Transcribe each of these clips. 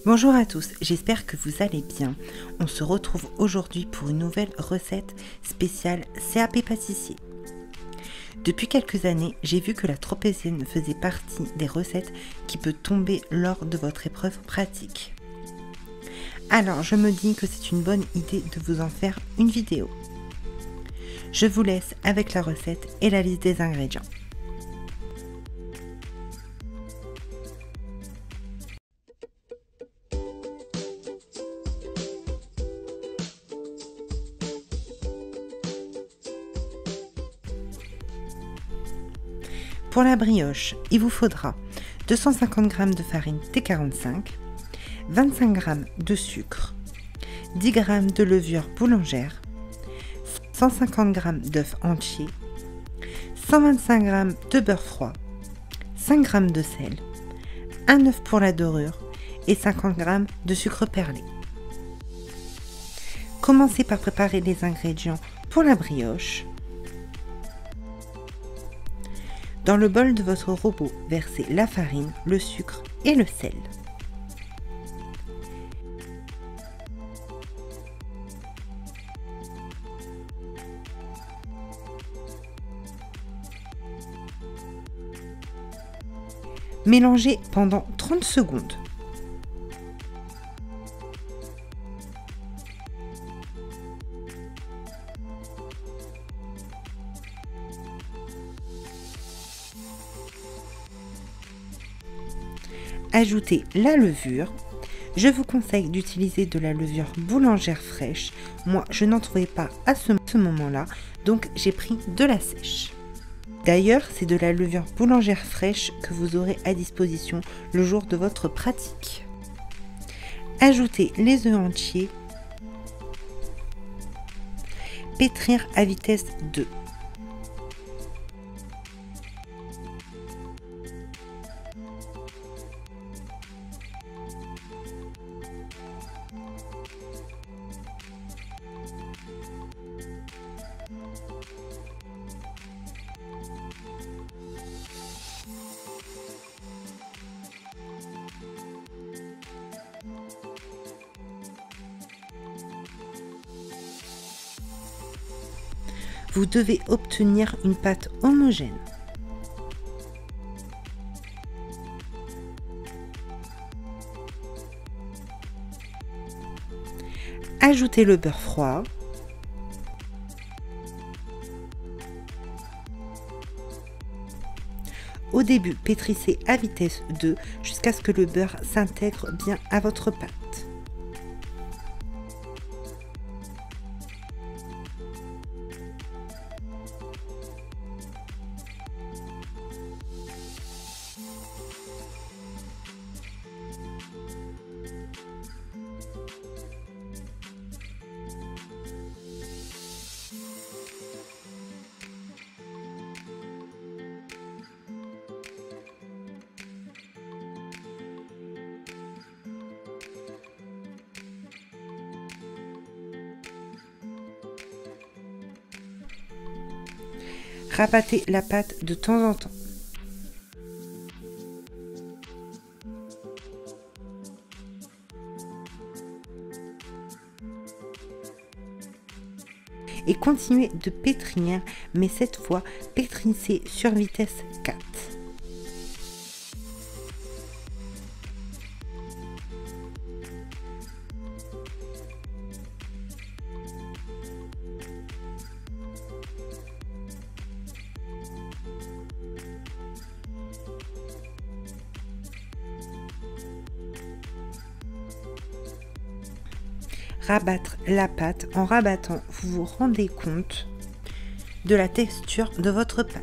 Bonjour à tous, j'espère que vous allez bien. On se retrouve aujourd'hui pour une nouvelle recette spéciale CAP pâtissier. Depuis quelques années, j'ai vu que la tropézienne faisait partie des recettes qui peut tomber lors de votre épreuve pratique. Alors je me dis que c'est une bonne idée de vous en faire une vidéo. Je vous laisse avec la recette et la liste des ingrédients. Pour la brioche, il vous faudra 250 g de farine T45, 25 g de sucre, 10 g de levure boulangère, 150 g d'œufs entiers, 125 g de beurre froid, 5 g de sel, un œuf pour la dorure et 50 g de sucre perlé. Commencez par préparer les ingrédients pour la brioche. Dans le bol de votre robot, versez la farine, le sucre et le sel. Mélangez pendant 30 secondes. Ajoutez la levure. Je vous conseille d'utiliser de la levure boulangère fraîche. Moi, je n'en trouvais pas à ce moment-là, donc j'ai pris de la sèche. D'ailleurs, c'est de la levure boulangère fraîche que vous aurez à disposition le jour de votre pratique. Ajoutez les œufs entiers. Pétrir à vitesse 2. Vous devez obtenir une pâte homogène. Ajoutez le beurre froid. Au début, pétrissez à vitesse 2 jusqu'à ce que le beurre s'intègre bien à votre pâte. Rabattez la pâte de temps en temps. Et continuez de pétrir, mais cette fois, pétrissez sur vitesse 4. Rabattre la pâte. En rabattant, vous vous rendez compte de la texture de votre pâte.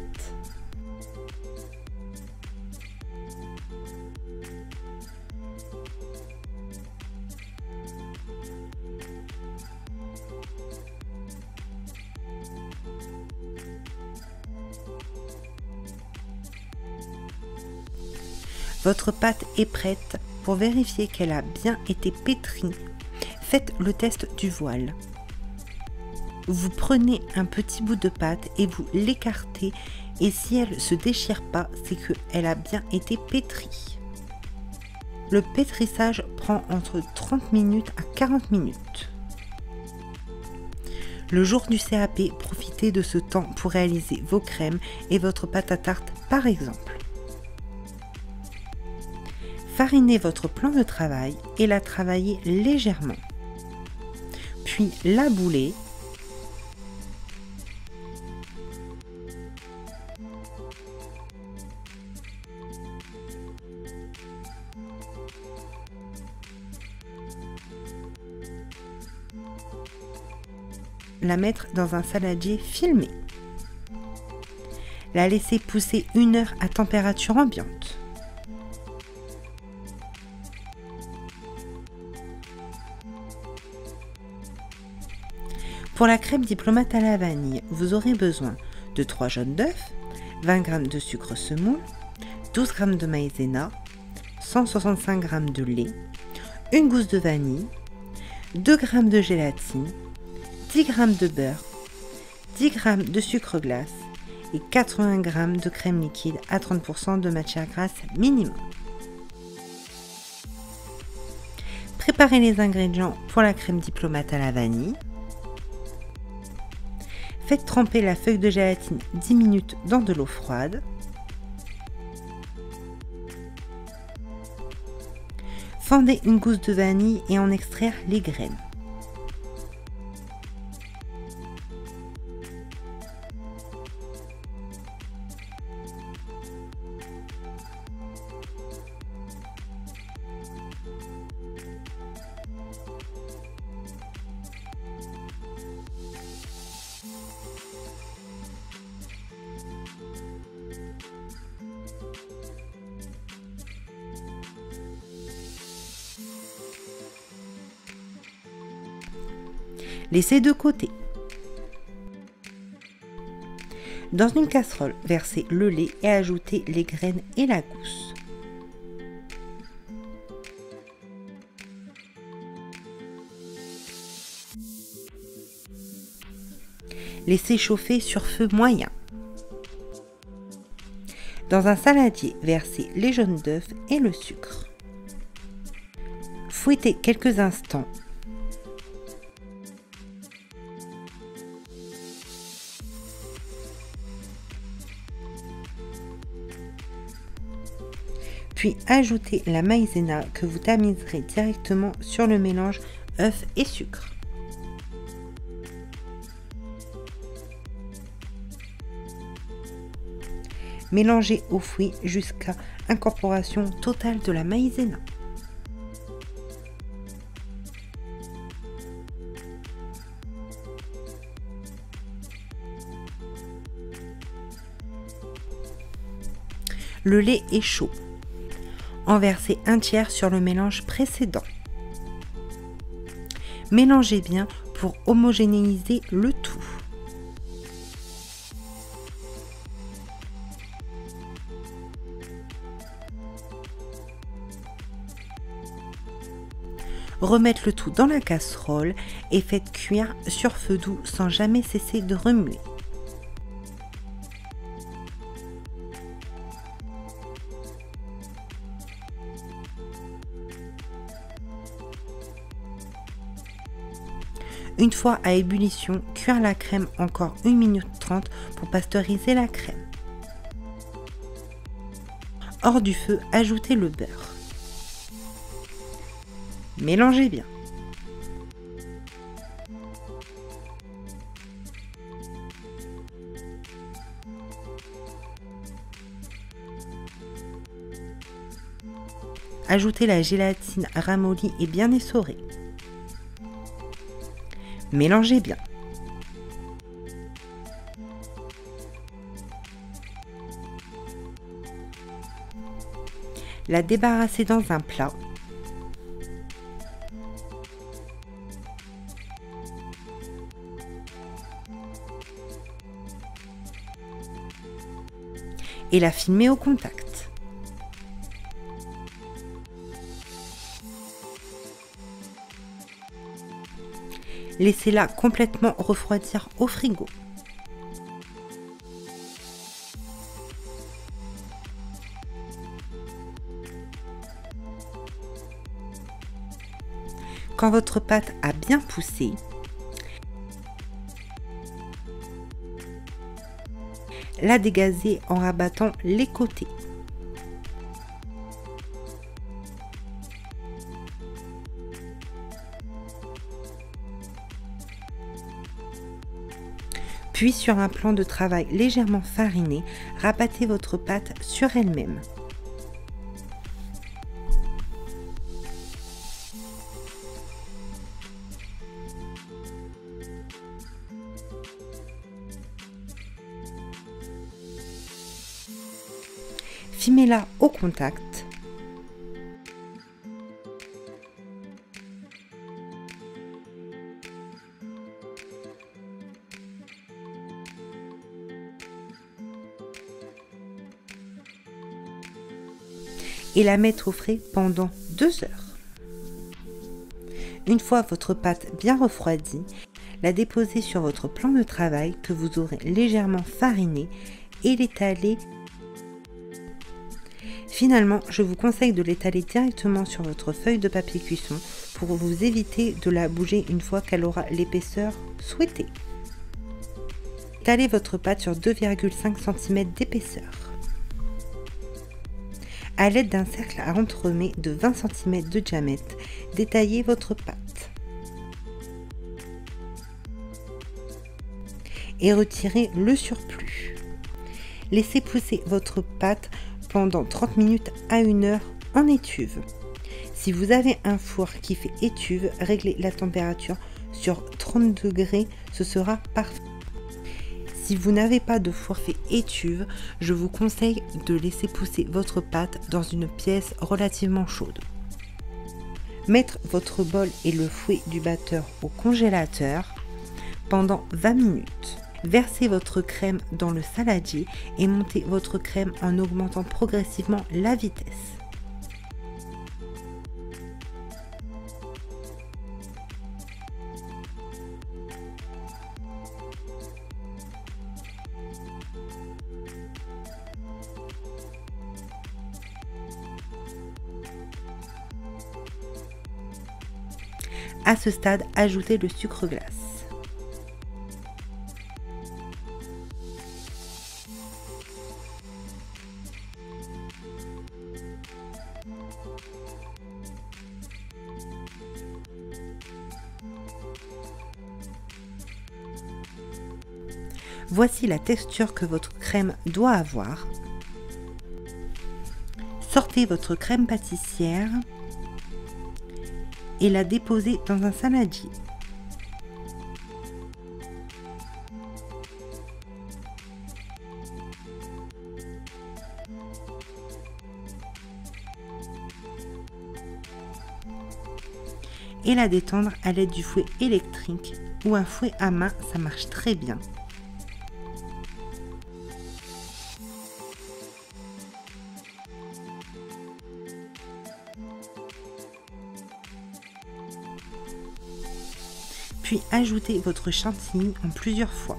Votre pâte est prête. Pour vérifier qu'elle a bien été pétrie, faites le test du voile. Vous prenez un petit bout de pâte et vous l'écartez, et si elle ne se déchire pas, c'est qu'elle a bien été pétrie. Le pétrissage prend entre 30 minutes à 40 minutes. Le jour du CAP, profitez de ce temps pour réaliser vos crèmes et votre pâte à tarte par exemple. Farinez votre plan de travail et la travaillez légèrement. Puis la boulez. La mettre dans un saladier filmé. La laisser pousser 1 heure à température ambiante. Pour la crème diplomate à la vanille, vous aurez besoin de 3 jaunes d'œufs, 20 g de sucre semoule, 12 g de maïzena, 165 g de lait, une gousse de vanille, 2 g de gélatine, 10 g de beurre, 10 g de sucre glace et 80 g de crème liquide à 30% de matière grasse minimum. Préparez les ingrédients pour la crème diplomate à la vanille. Faites tremper la feuille de gélatine 10 minutes dans de l'eau froide. Fendez une gousse de vanille et en extraire les graines. Laissez de côté. Dans une casserole, versez le lait et ajoutez les graines et la gousse. Laissez chauffer sur feu moyen. Dans un saladier, versez les jaunes d'œufs et le sucre. Fouettez quelques instants. Puis ajoutez la maïzena que vous tamiserez directement sur le mélange œufs et sucre. Mélangez au fouet jusqu'à incorporation totale de la maïzena. Le lait est chaud. En versez 1/3 sur le mélange précédent. Mélangez bien pour homogénéiser le tout. Remettre le tout dans la casserole et faites cuire sur feu doux sans jamais cesser de remuer. Une fois à ébullition, cuire la crème encore 1 minute 30 pour pasteuriser la crème. Hors du feu, ajoutez le beurre. Mélangez bien. Ajoutez la gélatine ramollie et bien essorée. Mélangez bien. La débarrassez dans un plat. Et la filmer au contact. Laissez-la complètement refroidir au frigo. Quand votre pâte a bien poussé, la dégazez en rabattant les côtés. Puis sur un plan de travail légèrement fariné, rabattez votre pâte sur elle-même. Fimez-la au contact. Et la mettre au frais pendant 2 heures. Une fois votre pâte bien refroidie, la déposez sur votre plan de travail que vous aurez légèrement fariné et l'étaler. Finalement, je vous conseille de l'étaler directement sur votre feuille de papier cuisson pour vous éviter de la bouger une fois qu'elle aura l'épaisseur souhaitée. Étalez votre pâte sur 2,5 cm d'épaisseur. À l'aide d'un cercle à entremets de 20 cm de diamètre, détaillez votre pâte. Et retirez le surplus. Laissez pousser votre pâte pendant 30 minutes à 1 heure en étuve. Si vous avez un four qui fait étuve, réglez la température sur 30 degrés, ce sera parfait. Si vous n'avez pas de four fait étuve, je vous conseille de laisser pousser votre pâte dans une pièce relativement chaude. Mettre votre bol et le fouet du batteur au congélateur pendant 20 minutes. Versez votre crème dans le saladier et montez votre crème en augmentant progressivement la vitesse. À ce stade, ajoutez le sucre glace. Voici la texture que votre crème doit avoir. Sortez votre crème pâtissière et la déposez dans un saladier. Et la détendre à l'aide du fouet électrique ou un fouet à main, ça marche très bien. Puis ajoutez votre chantilly en plusieurs fois.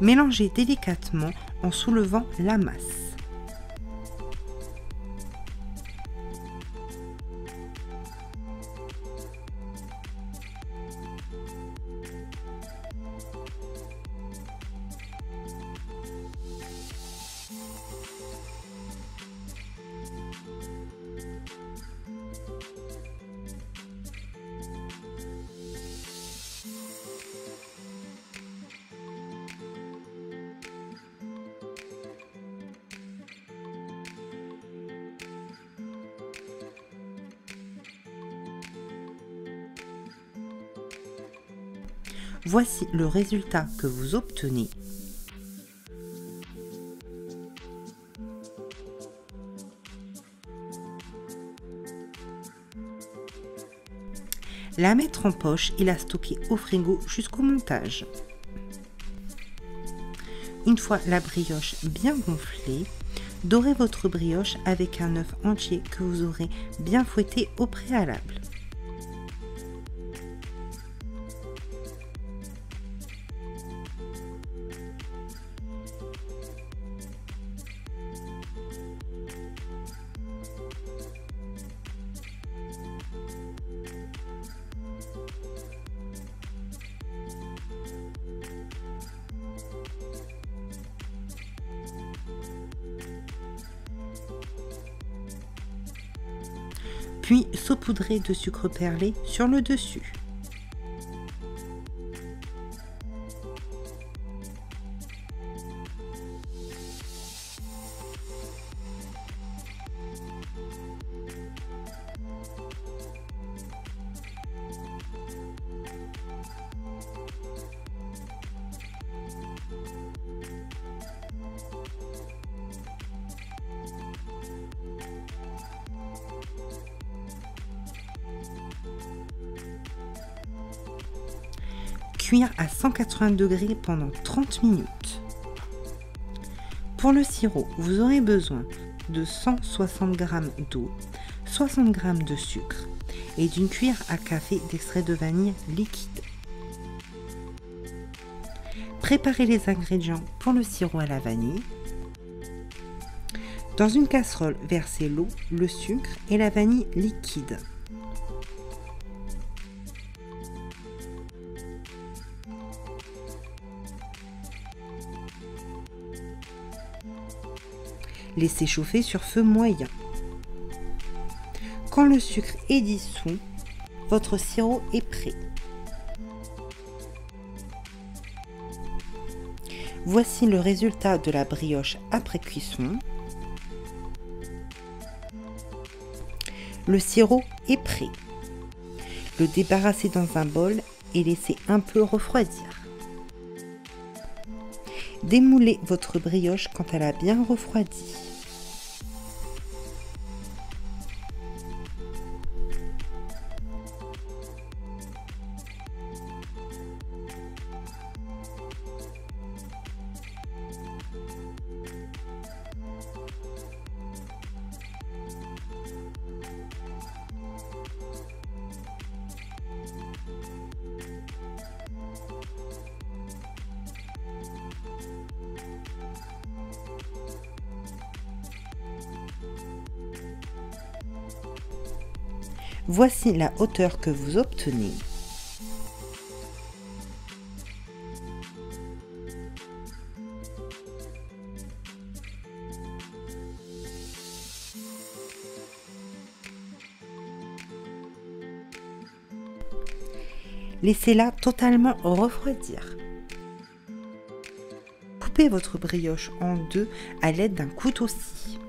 Mélangez délicatement en soulevant la masse. Voici le résultat que vous obtenez. La mettre en poche et la stocker au frigo jusqu'au montage. Une fois la brioche bien gonflée, dorez votre brioche avec un œuf entier que vous aurez bien fouetté au préalable. puis saupoudrez de sucre perlé sur le dessus. Cuire à 180 degrés pendant 30 minutes. Pour le sirop, vous aurez besoin de 160 g d'eau, 60 g de sucre et d'une cuillère à café d'extrait de vanille liquide. Préparez les ingrédients pour le sirop à la vanille. Dans une casserole, versez l'eau, le sucre et la vanille liquide. Laissez chauffer sur feu moyen. Quand le sucre est dissous, votre sirop est prêt. Voici le résultat de la brioche après cuisson. Le sirop est prêt. Le débarrassez dans un bol et laissez un peu refroidir. Démoulez votre brioche quand elle a bien refroidi. Voici la hauteur que vous obtenez. Laissez-la totalement refroidir. Coupez votre brioche en deux à l'aide d'un couteau-scie.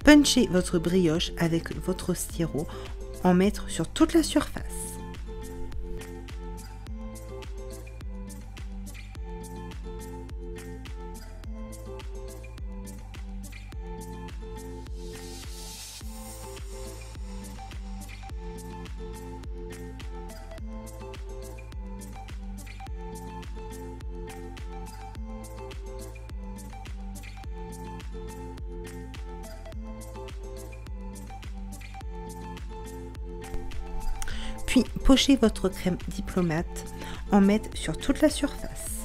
Punchez votre brioche avec votre sirop, en mettre sur toute la surface. Puis pochez votre crème diplomate, en mettre sur toute la surface.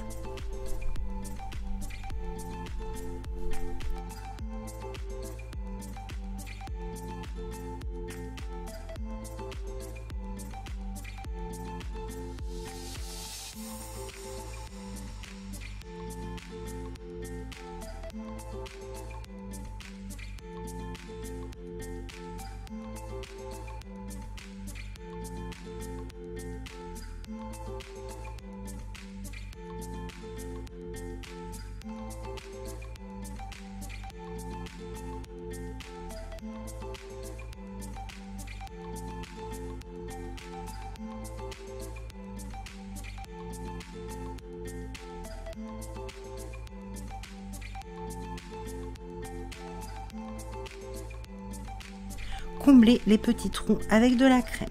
combler les petits trous avec de la crème.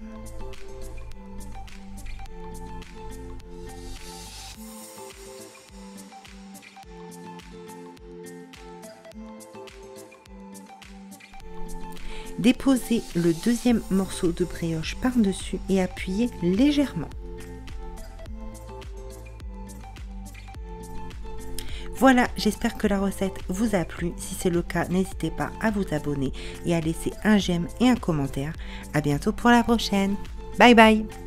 Déposez le deuxième morceau de brioche par-dessus et appuyez légèrement. Voilà, j'espère que la recette vous a plu. Si c'est le cas, n'hésitez pas à vous abonner et à laisser un j'aime et un commentaire. À bientôt pour la prochaine. Bye bye!